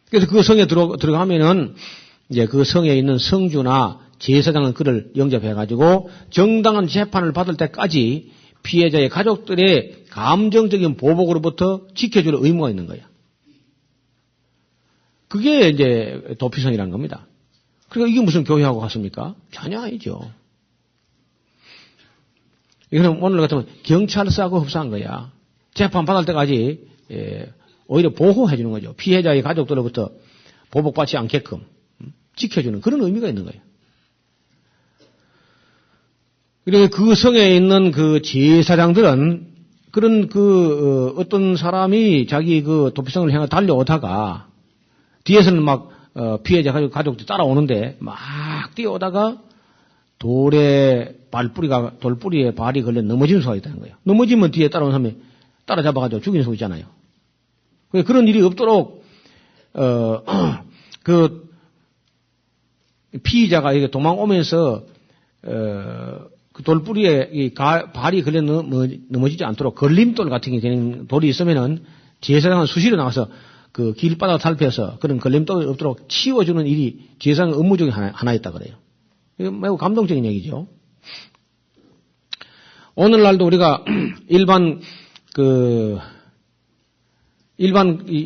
그래서 그 성에 들어가면은 이제 그 성에 있는 성주나 제사장은 그를 영접해가지고 정당한 재판을 받을 때까지 피해자의 가족들의 감정적인 보복으로부터 지켜줄 의무가 있는 거예요. 그게 이제 도피성이라는 겁니다. 그러니까 이게 무슨 교회하고 같습니까? 전혀 아니죠. 이거는 오늘 같으면 경찰서하고 흡사한 거야. 재판 받을 때까지 오히려 보호해 주는 거죠. 피해자의 가족들로부터 보복받지 않게끔 지켜주는 그런 의미가 있는 거예요. 그리고 그 성에 있는 그 제사장들은 그런 어떤 사람이 자기 그 도피성을 향해 달려오다가 뒤에서는 막 피해자 가족들이 따라오는데 막 뛰어오다가 돌뿌리에 발이 걸려 넘어지는 수가 있다는 거예요. 넘어지면 뒤에 따라오는 사람이 따라잡아가지고 죽이는 수가 있잖아요. 그런 일이 없도록 그 피의자가 이게 도망오면서 그 돌뿌리에 발이 걸려 넘어지지 않도록 걸림돌 같은 게 되는 돌이 있으면은 제사장은 수시로 나와서 그 길바닥 살펴서 그런 걸림돌이 없도록 치워주는 일이 제사장 업무 중에 하나 있다 그래요. 이거 매우 감동적인 얘기죠. 오늘날도 우리가 일반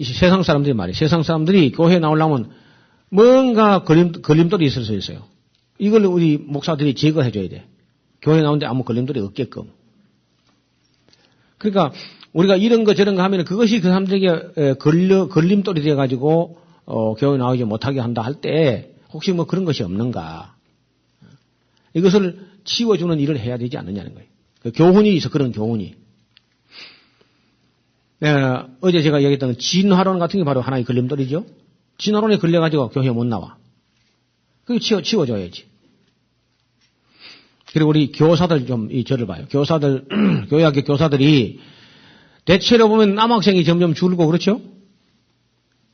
세상 사람들이 말이에요. 세상 사람들이 교회에 나오려면 뭔가 걸림돌이 있을 수 있어요. 이걸 우리 목사들이 제거해 줘야 돼. 교회에 나오는데 아무 걸림돌이 없게끔. 그러니까 우리가 이런 거 저런 거 하면 그것이 그 사람들에게 걸림돌이 돼가지고 교회 나오지 못하게 한다 할 때 혹시 뭐 그런 것이 없는가. 이것을 치워주는 일을 해야 되지 않느냐는 거예요. 그 교훈이 있어, 그런 교훈이. 어제 제가 얘기했던 진화론 같은 게 바로 하나의 걸림돌이죠. 진화론에 걸려가지고 교회에 못 나와. 그거 치워줘야지. 그리고 우리 교사들 저를 봐요. 교사들, 교회학교 교사들이 대체로 보면 남학생이 점점 줄고 그렇죠?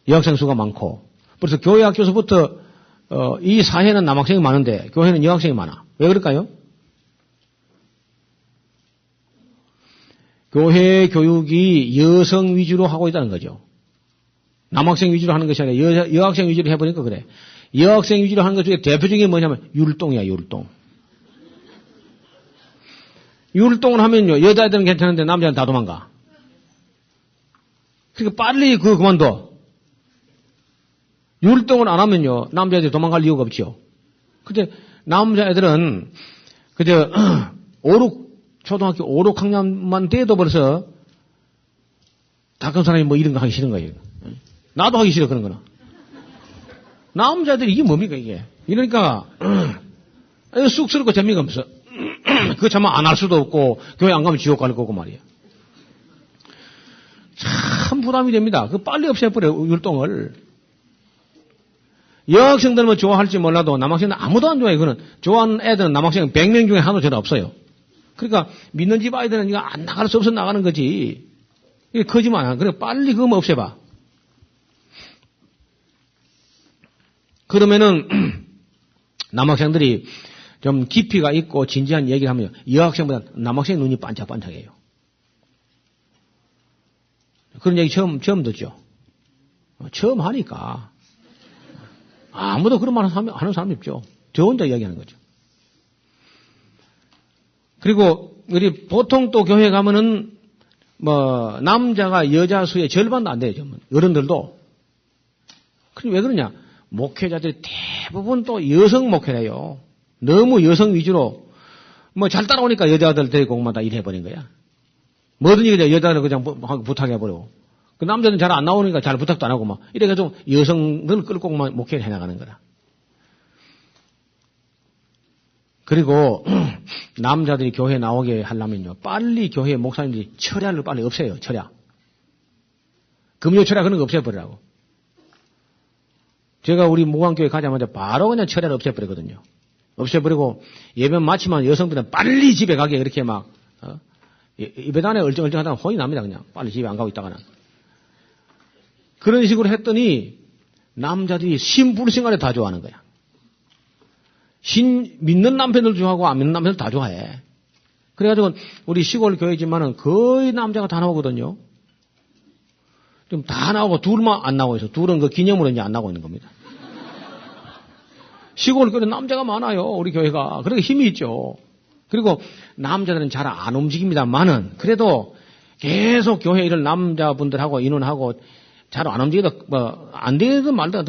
여학생 수가 많고. 그래서 교회학교에서부터 이 사회는 남학생이 많은데 교회는 여학생이 많아. 왜 그럴까요? 교회 교육이 여성 위주로 하고 있다는 거죠. 남학생 위주로 하는 것이 아니라 여학생 위주로 해보니까 그래. 여학생 위주로 하는 것 중에 대표적인 게 뭐냐면 율동이야, 율동. 율동을 하면요, 여자애들은 괜찮은데 남자는 다 도망가. 그러니까 빨리 그만둬. 율동을 안 하면요, 남자애들이 도망갈 이유가 없죠. 근데 남자애들은 그저 초등학교 5, 6학년만 돼도 벌써 다 큰 사람이 뭐 이런 거 하기 싫은 거예요. 나도 하기 싫어, 그런 거는. 남자들이 이게 뭡니까, 이게. 이러니까 쑥스럽고 재미가 없어. 그거 참 안 할 수도 없고 교회 안 가면 지옥 갈 거고 말이야. 참 부담이 됩니다. 그 빨리 없애버려, 율동을. 여학생들은 뭐 좋아할지 몰라도 남학생들은 아무도 안 좋아해. 그거는 좋아하는 애들은 남학생 100명 중에 하나도 전혀 없어요. 그러니까 믿는 집 아이들은 이거 안 나갈 수 없어 나가는 거지. 이게 거짓말 안 해. 그래 빨리 그거 없애봐. 그러면은 남학생들이 좀 깊이가 있고 진지한 얘기를 하면 여학생보다 남학생 눈이 반짝반짝해요. 그런 얘기 처음 듣죠. 처음 하니까 아무도 그런 말 하는 사람이 없죠. 저 혼자 이야기하는 거죠. 그리고 우리 보통 또 교회 가면은 뭐 남자가 여자 수의 절반도 안 돼요. 어른들도. 그럼 왜 그러냐? 목회자들이 대부분 또 여성 목회래요. 너무 여성 위주로 뭐 잘 따라오니까 여자들 데리고 다 일해버린 거야. 뭐든지 그냥 여자들 그냥 부탁해버리고. 그 남자는 잘 안 나오니까 잘 부탁도 안 하고 막 이래가지고 여성들 끌고만 목회를 해나가는 거라. 그리고 남자들이 교회에 나오게 하려면요. 빨리 교회 목사님들이 철야를 빨리 없애요. 철야. 금요 철야 그런 거 없애버리라고. 제가 우리 무광교회 가자마자 바로 그냥 철야를 없애버리거든요. 없애버리고 예배 마치면 여성들은 빨리 집에 가게 그렇게 막 예배단에 얼쩡얼쩡하다가 혼이 납니다. 그냥 빨리 집에 안 가고 있다가는. 그런 식으로 했더니 남자들이 신불생활에 다 좋아하는 거야. 믿는 남편들 좋아하고 안 믿는 남편들 다 좋아해. 그래가지고 우리 시골 교회지만은 거의 남자가 다 나오거든요. 좀 다 나오고 둘만 안 나오고 있어. 둘은 그 기념으로 이제 안 나오고 있는 겁니다. 시골 교회는 남자가 많아요. 우리 교회가. 그러니까 힘이 있죠. 그리고 남자들은 잘 안 움직입니다만은 그래도 계속 교회 일을 남자분들하고 인원하고 잘 안 움직여도 뭐 안 되든 말든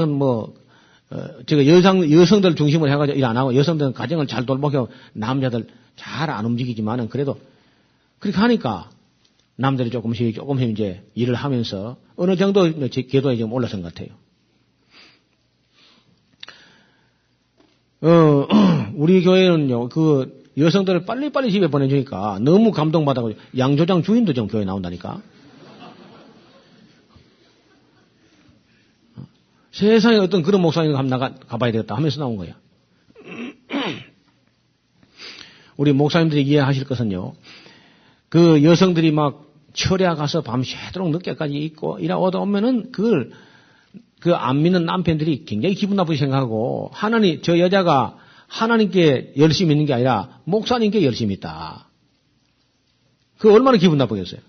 제가 여성들 중심으로 해가지고 일 안 하고 여성들은 가정을 잘 돌보고 남자들 잘 안 움직이지만은 그래도 그렇게 하니까 남자들이 조금씩 이제 일을 하면서 어느 정도 궤도에 지금 올라선 것 같아요. 우리 교회는요, 그 여성들을 빨리빨리 집에 보내주니까 너무 감동받아가지고 양조장 주인도 좀 교회 나온다니까. 세상에 어떤 그런 목사님 한번 가봐야 되겠다 하면서 나온 거야. 우리 목사님들이 이해하실 것은요, 그 여성들이 막 철야 가서 밤새도록 늦게까지 있고 이러다 오면은 그 안 믿는 남편들이 굉장히 기분 나쁘게 생각하고 저 여자가 하나님께 열심히 있는 게 아니라 목사님께 열심히 있다. 그 얼마나 기분 나쁘겠어요.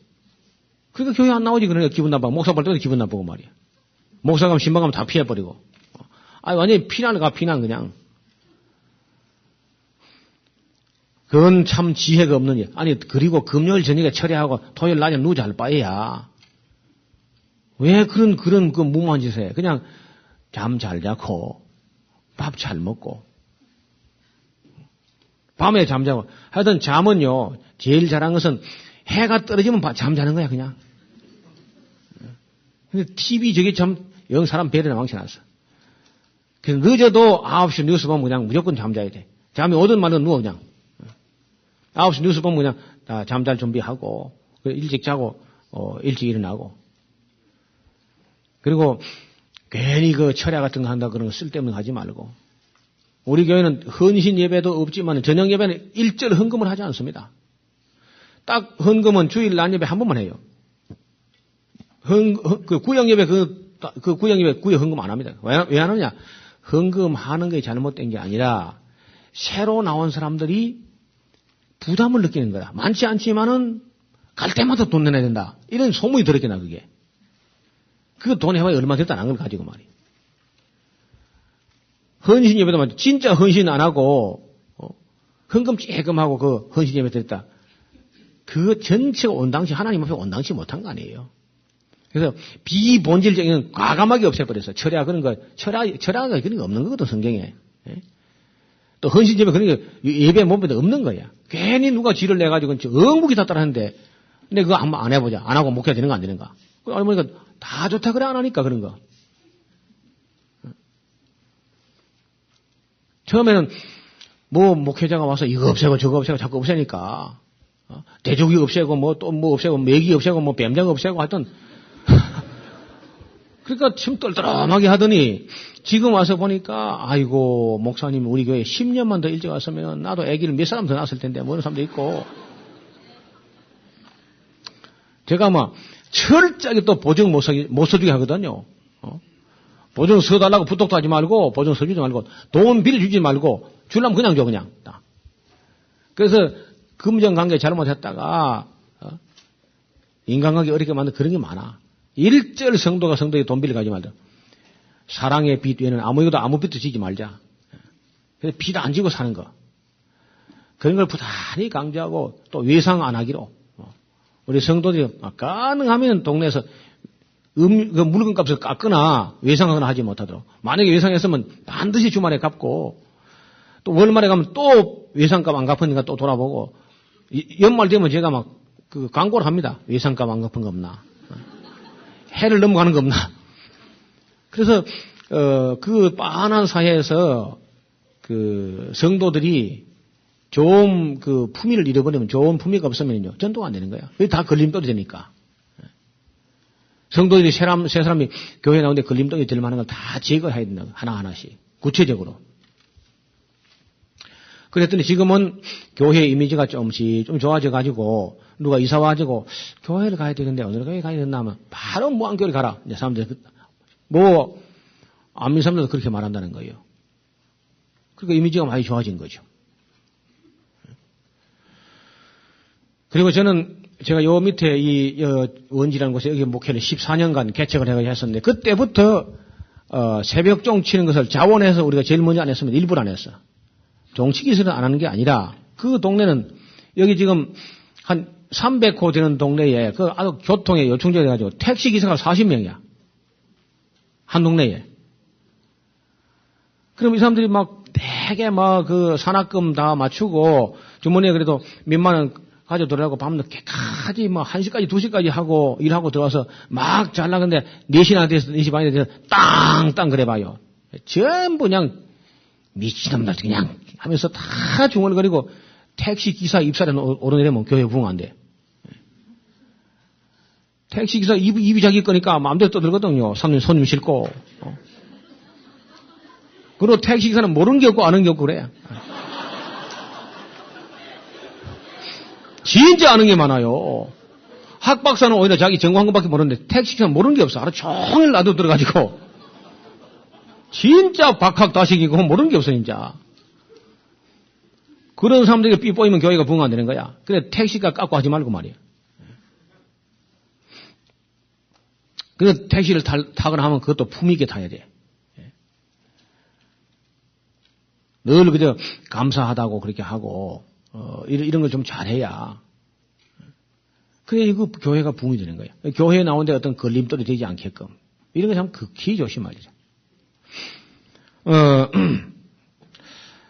그러니까 교회 안 나오지. 그러니까 기분 나빠. 목사 볼 때도 기분 나쁘고 말이야. 목사 가면 신방 가면 다 피해버리고. 완전히 피난 그냥. 그건 참 지혜가 없는 일. 아니, 그리고 금요일 저녁에 철회하고 토요일 낮에 누자 할 바에야. 왜 그런 그 무모한 짓을 해? 그냥 잠 잘 자고, 밥 잘 먹고, 밤에 잠자고. 하여튼 잠은요, 제일 잘한 것은 해가 떨어지면 잠 자는 거야, 그냥. 근데 TV 저기 참, 영 사람 배려나 망쳐놨어. 그래서 늦어도 9시 뉴스 보면 그냥 무조건 잠자야 돼. 잠이 오든 말든 누워, 그냥. 9시 뉴스 보면 그냥 다 잠잘 준비하고, 일찍 자고, 일찍 일어나고. 그리고 괜히 그 철야 같은 거 한다 그런 거 쓸데없는 거 하지 말고. 우리 교회는 헌신 예배도 없지만 저녁 예배는 일절 헌금을 하지 않습니다. 딱 헌금은 주일 낮 예배 한 번만 해요. 그 구역 예배 그 구역 예배 구역 헌금 안 합니다. 왜 안 하느냐? 헌금하는 게 잘못된 게 아니라 새로 나온 사람들이 부담을 느끼는 거야. 많지 않지만은 갈 때마다 돈 내놔야 된다. 이런 소문이 들었겠나 그게. 그 돈 해봐야 얼마 됐다 안 걸 가지고 말이야. 헌신 예배도 말이야. 진짜 헌신 안 하고 헌금 쬐끔하고 그 헌신 예배 드렸다. 그 전체가 온당치 하나님 앞에 온당치 못한 거 아니에요. 그래서 비본질적인 과감하게 없애버렸어. 철야 그런 거 철야가 그런 거 없는 거거든 성경에. 예? 또 헌신 예배 그런 게 예배 몸에도 없는 거야. 괜히 누가 지를 내 가지고 엉묵이 다 따라하는데 근데 그거 한번 안 해보자. 안 하고 목회가 되는 거 안 되는가? 그러니까 다 좋다 그래 안 하니까 그런 거. 처음에는 뭐 목회자가 와서 이거 없애고 저거 없애고 자꾸 없애니까 대족이 없애고 뭐 또 뭐 없애고 매기 없애고 뭐 뱀장 없애고 하여튼 그러니까 참 떨떠름하게 하더니 지금 와서 보니까 아이고 목사님 우리 교회 10년만 더 일찍 왔으면 나도 아기를 몇 사람 더 낳았을 텐데 뭐 이런 사람도 있고 제가 막 철저하게 또 보증 못 서주게 하거든요. 보증 서달라고 부탁도 하지 말고 보증 서주지 말고 돈 빌려주지 말고 주려면 그냥 줘 그냥. 그래서 금전관계 잘못했다가 인간관계 어렵게 만든 그런 게 많아. 일절 성도가 성도에게 돈 빌려 가지 말자. 사랑의 빚 외에는 아무 빚도 지지 말자. 그래서 빚 안 지고 사는 거. 그런 걸 부단히 강조하고 또 외상 안 하기로. 우리 성도들이 가능하면 동네에서 그 물건값을 깎거나 외상하거나 하지 못하도록. 만약에 외상했으면 반드시 주말에 갚고 또 월말에 가면 또 외상값 안 갚으니까 또 돌아보고 연말 되면 제가 막 그 광고를 합니다. 외상값 안 갚은 거 없나. 해를 넘어가는 거 없나. 그래서 그 빤한 사회에서 그 성도들이 좋은 그 품위를 잃어버리면 좋은 품위가 없으면요 전도가 안 되는 거야. 다 걸림돌이 되니까. 성도들이 세 사람이 교회 나오는데 걸림돌이 될 만한 걸 다 제거해야 된다. 하나하나씩 구체적으로. 그랬더니 지금은 교회 이미지가 좀 좋아져 가지고 누가 이사 와가지고 교회를 가야 되는데 어느 교회 가야 된다 하면 바로 무안교회를 가라. 이제 사람들이 뭐 안 믿는 사람들도 그렇게 말한다는 거예요. 그러니까 이미지가 많이 좋아진 거죠. 그리고 제가 요 밑에 이 원지라는 곳에 여기 목회를 14년간 개척을 했었는데 그때부터 새벽종 치는 것을 자원해서 우리가 제일 먼저 안 했으면 일부러 안 했어. 종치기술은 안 하는 게 아니라 그 동네는 여기 지금 한 300호 되는 동네에 그 아주 교통에 요충지가 돼가지고 택시 기사가 40명이야. 한 동네에. 그럼 이 사람들이 막 되게 막 그 산악금 다 맞추고 주머니에 그래도 몇만 원 가져 들어가고 밤늦게까지 뭐 1시까지 2시까지 하고 일하고 들어와서 막 잘 나가는데 4시나 돼서 4시 반에 돼서 땅땅 그래 봐요. 전부 그냥 미친놈들 그냥 하면서 다 중얼거리고 택시 기사 입사를 오르내리면 교회 부흥한대. 택시 기사 입이 자기 거니까 마음대로 떠들거든요. 손님 싣고. 그리고 택시 기사는 모르는 게 없고 아는 게 없고 그래. 진짜 아는 게 많아요. 학박사는 오히려 자기 전공한 것밖에 모르는데 택시 기사는 모르는 게 없어. 하루 종일 놔두고 들어가지고. 진짜 박학다식이고 모르는 게 없어 진짜. 그런 사람들이 삐뽀이면 교회가 부흥 안 되는 거야. 그래 택시가 깎고 하지 말고 말이야. 그래서 택시를 타거나 하면 그것도 품위 있게 타야 돼. 늘 그저 감사하다고 그렇게 하고 이런 걸 좀 잘해야. 그래, 이거 교회가 붕이 되는 거예요. 교회에 나오는데 어떤 걸림돌이 되지 않게끔. 이런 거 참 극히 조심하죠.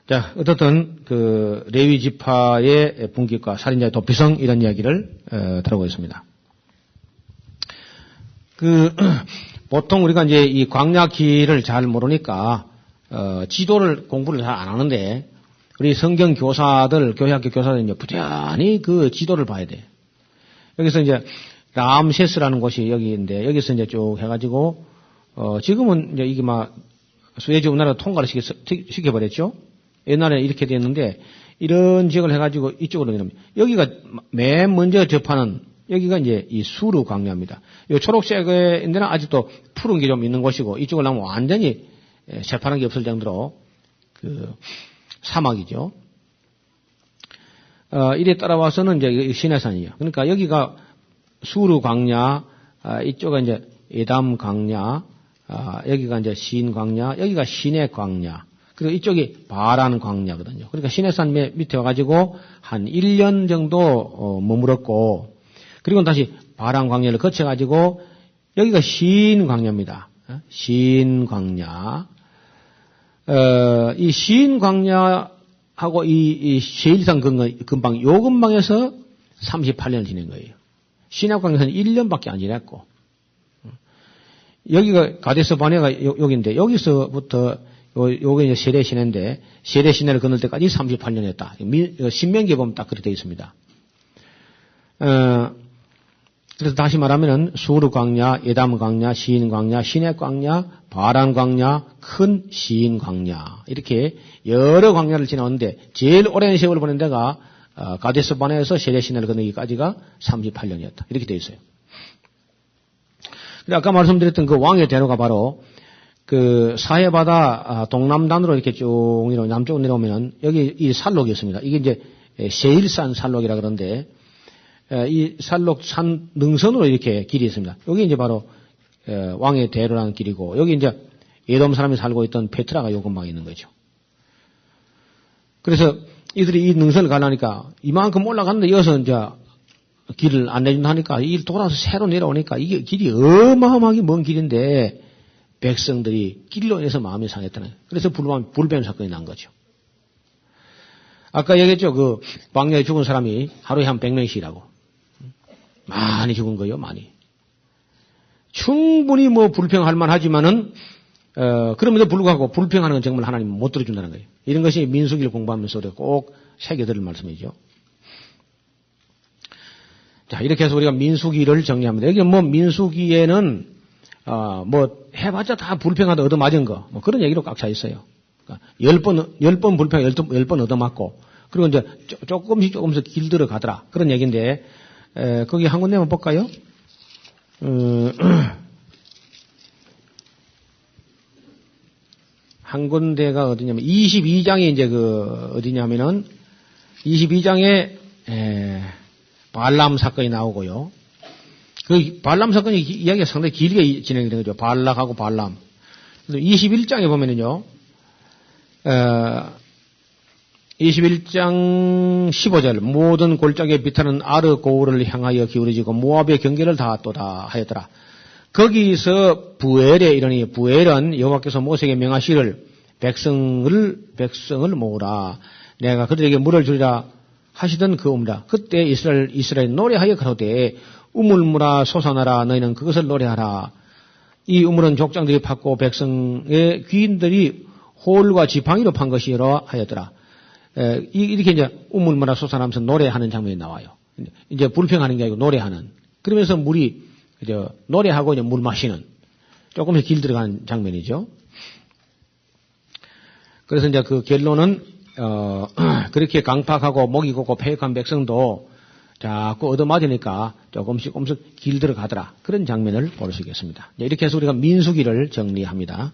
자, 어떻든, 레위 지파의 분깃과 살인자의 도피성, 이런 이야기를, 들어보겠습니다. 보통 우리가 이제 이 광야 길을 잘 모르니까, 지도를 공부를 잘 안 하는데, 우리 성경 교사들, 교회학교 교사들 이제 부지런히 그 지도를 봐야 돼. 여기서 이제, 람세스라는 곳이 여기인데, 여기서 이제 쭉 해가지고, 지금은 이제 이게 수에즈 우리나라 통과를 시켜버렸죠? 옛날에 이렇게 됐는데, 이런 지역을 해가지고 이쪽으로 내려옵니다. 여기가 맨 먼저 접하는, 여기가 이제 이 수르 광야입니다. 이 초록색인데는 아직도 푸른 게 좀 있는 곳이고, 이쪽을 나면 완전히 새파란 게 없을 정도로, 사막이죠. 이래 따라와서는 이제 시내산이에요. 그러니까 여기가 수르 광야, 이쪽은 이제 에담 광야, 여기가 이제 신 광야, 여기가 시내 광야, 그리고 이쪽이 바란 광야거든요. 그러니까 시내산 밑에 와가지고 한 1년 정도 머물었고, 그리고 다시 바란 광야를 거쳐가지고 여기가 신 광야입니다. 신 광야. 이 신 광야하고 이 세일산 근방, 요 근방에서 38년을 지낸 거예요. 시내 광야에서는 1년밖에 안 지냈고, 여기가 가데스 바네가 여기인데, 여기서부터 요게 이제 세례 시내인데, 세례 시내를 건널 때까지 38년 했다. 신명기에 보면 딱 그렇게 되어 있습니다. 그래서 다시 말하면은, 수르 광야, 에담 광야, 시인 광야, 시내 광야, 바란 광야, 큰 시인 광야. 이렇게 여러 광야를 지나왔는데, 제일 오랜 세월을 보낸 데가, 가데스 바네에서 세례 시내를 건너기까지가 38년이었다. 이렇게 되어 있어요. 아까 말씀드렸던 그 왕의 대로가 바로 그 사해바다 동남단으로 이렇게 쭉 남쪽으로 내려오면은 여기 이 산록이 있습니다. 이게 이제 세일산 산록이라 그러는데 이 산록 산 능선으로 이렇게 길이 있습니다. 여기 이제 바로 왕의 대로라는 길이고 여기 이제 에돔 사람이 살고 있던 페트라가 요 근방에 있는 거죠. 그래서 이들이 이 능선을 가려니까 이만큼 올라갔는데 여기서 이제 길을 안 내준다 하니까 이 돌아서 새로 내려오니까 이게 길이 어마어마하게 먼 길인데 백성들이 길로 인해서 마음이 상했다는 거예요. 그래서 불뱀 사건이 난 거죠. 아까 얘기했죠. 그 광야에 죽은 사람이 하루에 한 100명씩이라고. 많이 죽은 거예요. 많이. 충분히 불평할 만하지만은 그럼에도 불구하고 불평하는 건 정말 하나님은 못 들어준다는 거예요. 이런 것이 민수기를 공부하면서 우리가 꼭 새겨들을 말씀이죠. 자, 이렇게 해서 우리가 민수기를 정리합니다. 여기 민수기에는, 해봤자 다 불평하다 얻어맞은 거, 그런 얘기로 꽉 차 있어요. 그러니까 10번 불평, 10번 얻어맞고, 그리고 이제 조금씩 길들어 가더라. 그런 얘기인데, 거기 한 군데만 볼까요? 한 군데가 어디냐면, 22장에 이제 어디냐면은, 22장에, 발람 사건이 나오고요. 그 발람 사건이 이야기가 상당히 길게 진행이 된 거죠. 발락하고 발람. 21장에 보면은요, 21장 15절, 모든 골짜기에 비타는 아르 고울을 향하여 기울어지고 모압의 경계를 다 하였더라. 거기서 부엘에 이르니, 부엘은 여호와께서 모세에게 명하시를 백성을 모으라. 내가 그들에게 물을 주리라 하시던 그 우물이라. 그때 이스라엘 노래하여 가로되 우물물아 솟아나라. 너희는 그것을 노래하라. 이 우물은 족장들이 팠고 백성의 귀인들이 홀과 지팡이로 판 것이라 하였더라. 이렇게 이제 우물물아 솟아나면서 노래하는 장면이 나와요. 이제 불평하는 게 아니고 노래하는. 그러면서 물이 노래하고 이제 물 마시는 조금씩 길 들어가는 장면이죠. 그래서 이제 그 결론은 그렇게 강팍하고 목이 곱고 패역한 백성도 자꾸 얻어맞으니까 조금씩 길들어 가더라. 그런 장면을 볼 수 있겠습니다. 이렇게 해서 우리가 민수기를 정리합니다.